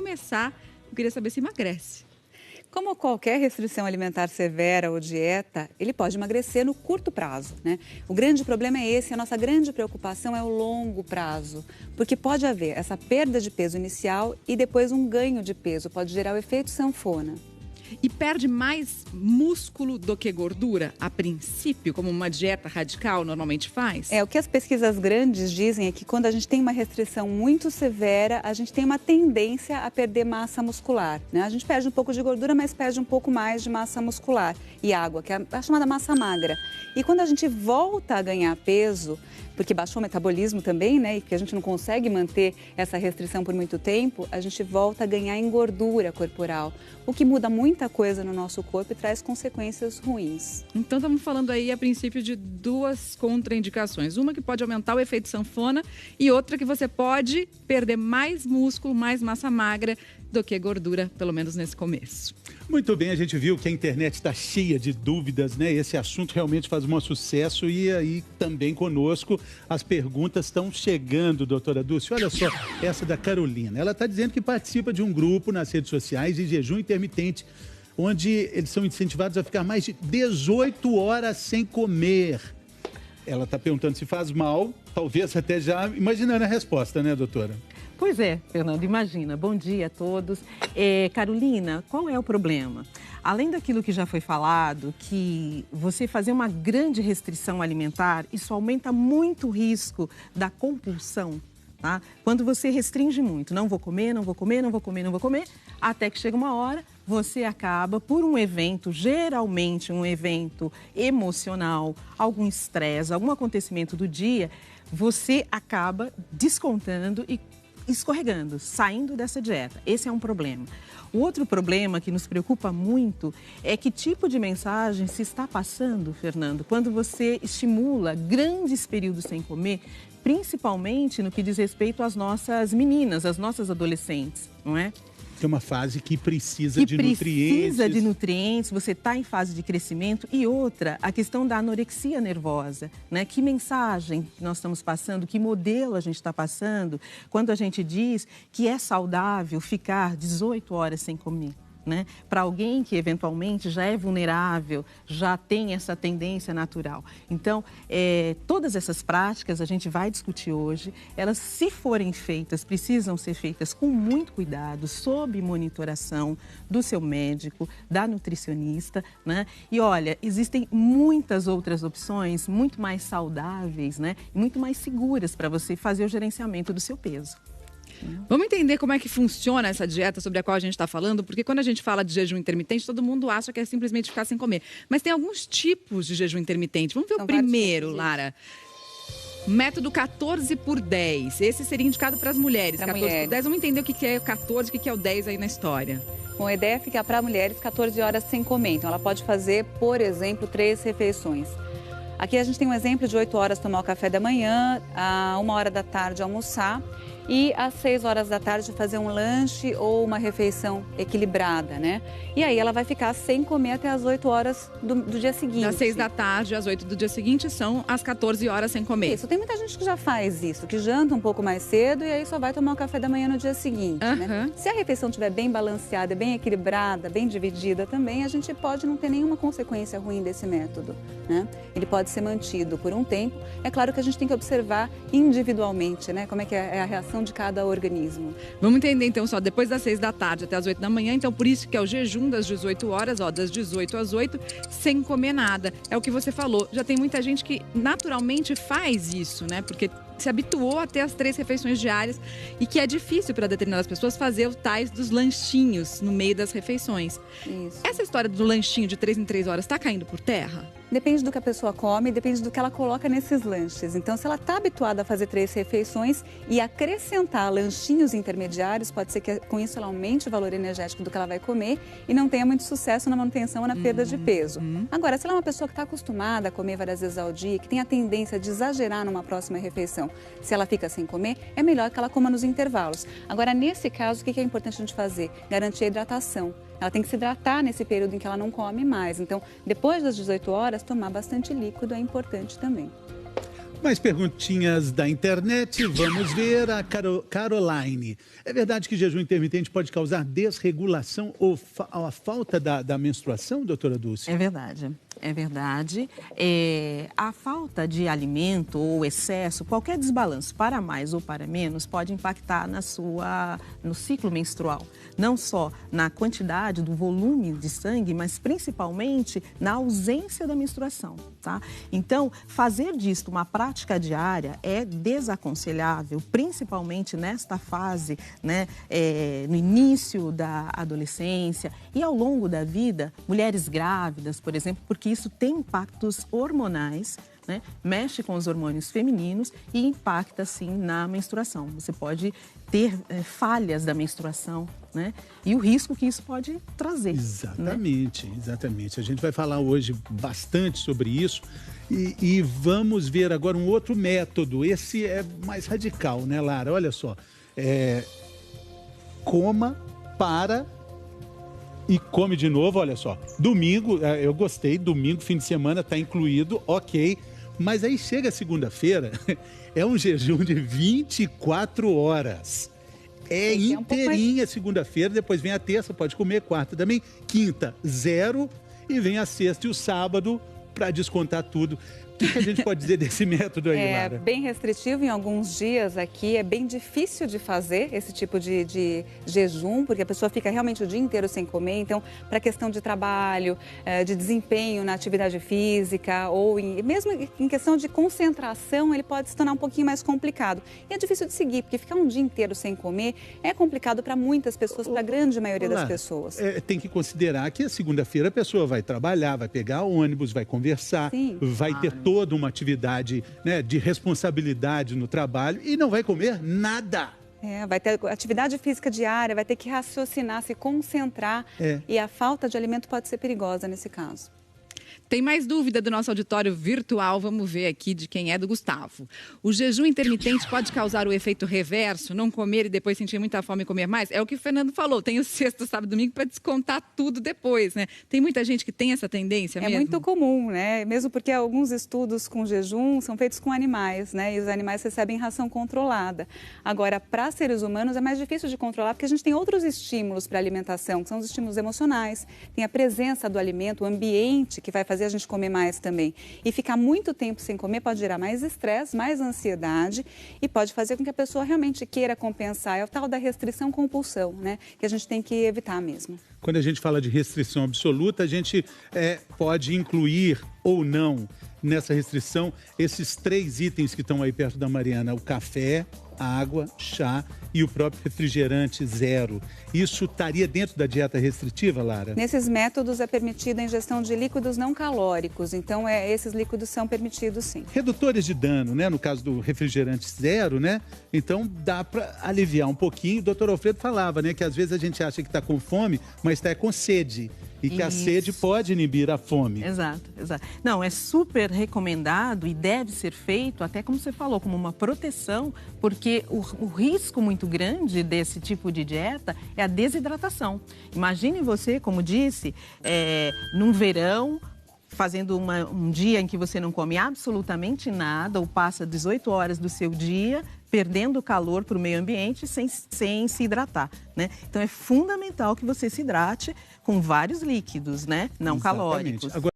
começar, eu queria saber se emagrece. Como qualquer restrição alimentar severa ou dieta, ele pode emagrecer no curto prazo, né? O grande problema é esse, a nossa grande preocupação é o longo prazo, porque pode haver essa perda de peso inicial e depois um ganho de peso, pode gerar o efeito sanfona. E perde mais músculo do que gordura, a princípio, como uma dieta radical normalmente faz? O que as pesquisas grandes dizem é que quando a gente tem uma restrição muito severa, a gente tem uma tendência a perder massa muscular, né? A gente perde um pouco de gordura, mas perde um pouco mais de massa muscular e água, que é a chamada massa magra. E quando a gente volta a ganhar peso, porque baixou o metabolismo também, né, e que a gente não consegue manter essa restrição por muito tempo, a gente volta a ganhar em gordura corporal, o que muda muita coisa no nosso corpo e traz consequências ruins. Então, estamos falando aí, a princípio, de duas contraindicações. Uma que pode aumentar o efeito sanfona e outra que você pode perder mais músculo, mais massa magra do que gordura, pelo menos nesse começo. Muito bem, a gente viu que a internet está cheia de dúvidas, né? Esse assunto realmente faz um sucesso e aí também conosco as perguntas estão chegando, doutora Dulce. Olha só, essa da Carolina. Ela está dizendo que participa de um grupo nas redes sociais de jejum intermitente, onde eles são incentivados a ficar mais de 18 horas sem comer. Ela está perguntando se faz mal, talvez até já imaginando a resposta, né, doutora? Pois é, Fernando, imagina. Bom dia a todos. Carolina, qual é o problema? Além daquilo que já foi falado, que você fazer uma grande restrição alimentar, isso aumenta muito o risco da compulsão, tá? Quando você restringe muito, não vou comer, não vou comer, não vou comer, não vou comer, até que chega uma hora, você acaba por um evento, geralmente um evento emocional, algum estresse, algum acontecimento do dia, você acaba descontando e escorregando, saindo dessa dieta. Esse é um problema. O outro problema que nos preocupa muito é que tipo de mensagem se está passando, Fernando, quando você estimula grandes períodos sem comer, principalmente no que diz respeito às nossas meninas, às nossas adolescentes, não é? É uma fase que precisa de nutrientes. Precisa de nutrientes, você está em fase de crescimento. E outra, a questão da anorexia nervosa, né? Que mensagem nós estamos passando, que modelo a gente está passando quando a gente diz que é saudável ficar 18 horas sem comer, né? Para alguém que eventualmente já é vulnerável, já tem essa tendência natural. Então, todas essas práticas a gente vai discutir hoje. Elas, se forem feitas, precisam ser feitas com muito cuidado, sob monitoração do seu médico, da nutricionista, né? E olha, existem muitas outras opções muito mais saudáveis, né? E muito mais seguras para você fazer o gerenciamento do seu peso. Vamos entender como é que funciona essa dieta sobre a qual a gente está falando, porque quando a gente fala de jejum intermitente, todo mundo acha que é simplesmente ficar sem comer. Mas tem alguns tipos de jejum intermitente. Vamos ver o primeiro, Lara. Método 14 por 10. Esse seria indicado para as mulheres. 14 por 10. Vamos entender o que é o 14 e o que é o 10 aí na história. Bom, a ideia é ficar para mulheres 14 horas sem comer. Então, ela pode fazer, por exemplo, 3 refeições. Aqui a gente tem um exemplo de 8 horas tomar o café da manhã, a 1 hora da tarde almoçar e às 6 horas da tarde fazer um lanche ou uma refeição equilibrada, né? E aí ela vai ficar sem comer até as 8 horas do dia seguinte. Das 6 da tarde às 8 do dia seguinte são as 14 horas sem comer. Isso, tem muita gente que já faz isso, que janta um pouco mais cedo e aí só vai tomar o café da manhã no dia seguinte, né? Se a refeição estiver bem balanceada, bem equilibrada, bem dividida também, a gente pode não ter nenhuma consequência ruim desse método, né? Ele pode ser mantido por um tempo. É claro que a gente tem que observar individualmente, né? Como é que é a reação de cada organismo. Vamos entender então só, depois das 6 da tarde até as 8 da manhã, então por isso que é o jejum das 18 horas, ó, das 18 às 8, sem comer nada. É o que você falou, já tem muita gente que naturalmente faz isso, né? Porque se habituou a ter as 3 refeições diárias e que é difícil para determinadas pessoas fazer os tais dos lanchinhos no meio das refeições. Isso. Essa história do lanchinho de 3 em 3 horas está caindo por terra? Depende do que a pessoa come, depende do que ela coloca nesses lanches. Então, se ela está habituada a fazer 3 refeições e acrescentar lanchinhos intermediários, pode ser que com isso ela aumente o valor energético do que ela vai comer e não tenha muito sucesso na manutenção ou na perda de peso. Agora, se ela é uma pessoa que está acostumada a comer várias vezes ao dia, que tem a tendência de exagerar numa próxima refeição, se ela fica sem comer, é melhor que ela coma nos intervalos. Agora, nesse caso, o que é importante a gente fazer? Garantir a hidratação. Ela tem que se hidratar nesse período em que ela não come mais. Então, depois das 18 horas, tomar bastante líquido é importante também. Mais perguntinhas da internet, vamos ver a Caroline. É verdade que jejum intermitente pode causar desregulação ou a falta da menstruação, doutora Dulce? É verdade, é verdade. A falta de alimento ou excesso, qualquer desbalanço para mais ou para menos pode impactar no ciclo menstrual. Não só na quantidade, do volume de sangue, mas principalmente na ausência da menstruação, tá? Então, fazer disto uma prática diária é desaconselhável, principalmente nesta fase, né, no início da adolescência e ao longo da vida, mulheres grávidas, por exemplo, porque isso tem impactos hormonais, né, mexe com os hormônios femininos e impacta, sim, na menstruação. Você pode ter falhas da menstruação, né, e o risco que isso pode trazer. Exatamente, né? Exatamente. A gente vai falar hoje bastante sobre isso e vamos ver agora um outro método. Esse é mais radical, né, Lara? Olha só, coma, para e come de novo, olha só. Domingo, eu gostei, domingo, fim de semana está incluído, ok. Mas aí chega segunda-feira, é um jejum de 24 horas. É inteirinha segunda-feira, depois vem a terça, pode comer, quarta também, quinta, 0, e vem a sexta e o sábado para descontar tudo. O que a gente pode dizer desse método aí, Lara? É bem restritivo em alguns dias aqui, é bem difícil de fazer esse tipo de jejum, porque a pessoa fica realmente o dia inteiro sem comer. Então, para questão de trabalho, de desempenho na atividade física, ou mesmo em questão de concentração, ele pode se tornar um pouquinho mais complicado. E é difícil de seguir, porque ficar um dia inteiro sem comer é complicado para muitas pessoas, para a grande maioria das pessoas. Tem que considerar que a segunda-feira a pessoa vai trabalhar, vai pegar ônibus, vai conversar, vai ter toda uma atividade, né, de responsabilidade no trabalho e não vai comer nada. Vai ter atividade física diária, vai ter que raciocinar, se concentrar e a falta de alimento pode ser perigosa nesse caso. Tem mais dúvida do nosso auditório virtual, vamos ver aqui de quem é, do Gustavo. O jejum intermitente pode causar o efeito reverso, não comer e depois sentir muita fome e comer mais? É o que o Fernando falou, tem o sexta, sábado e domingo para descontar tudo depois, né? Tem muita gente que tem essa tendência mesmo? É muito comum, né? Mesmo porque alguns estudos com jejum são feitos com animais, né? E os animais recebem ração controlada. Agora, para seres humanos é mais difícil de controlar porque a gente tem outros estímulos para a alimentação, que são os estímulos emocionais, tem a presença do alimento, o ambiente que vai fazer a gente comer mais também. E ficar muito tempo sem comer pode gerar mais estresse, mais ansiedade e pode fazer com que a pessoa realmente queira compensar. É o tal da restrição-compulsão, né? Que a gente tem que evitar mesmo. Quando a gente fala de restrição absoluta, a gente pode incluir ou não nessa restrição esses 3 itens que estão aí perto da Mariana: o café, água, chá e o próprio refrigerante 0. Isso estaria dentro da dieta restritiva, Lara? Nesses métodos é permitida a ingestão de líquidos não calóricos, então esses líquidos são permitidos sim. Redutores de dano, né? No caso do refrigerante 0, né? Então dá para aliviar um pouquinho. O doutor Alfredo falava, né, que às vezes a gente acha que está com fome, mas está com sede. E que a sede pode inibir a fome. Exato, exato. Não, é super recomendado e deve ser feito, até como você falou, como uma proteção, porque o risco muito grande desse tipo de dieta é a desidratação. Imagine você, como disse, num verão, fazendo um dia em que você não come absolutamente nada ou passa 18 horas do seu dia perdendo calor para o meio ambiente sem se hidratar, né? Então é fundamental que você se hidrate com vários líquidos, né? Não calóricos.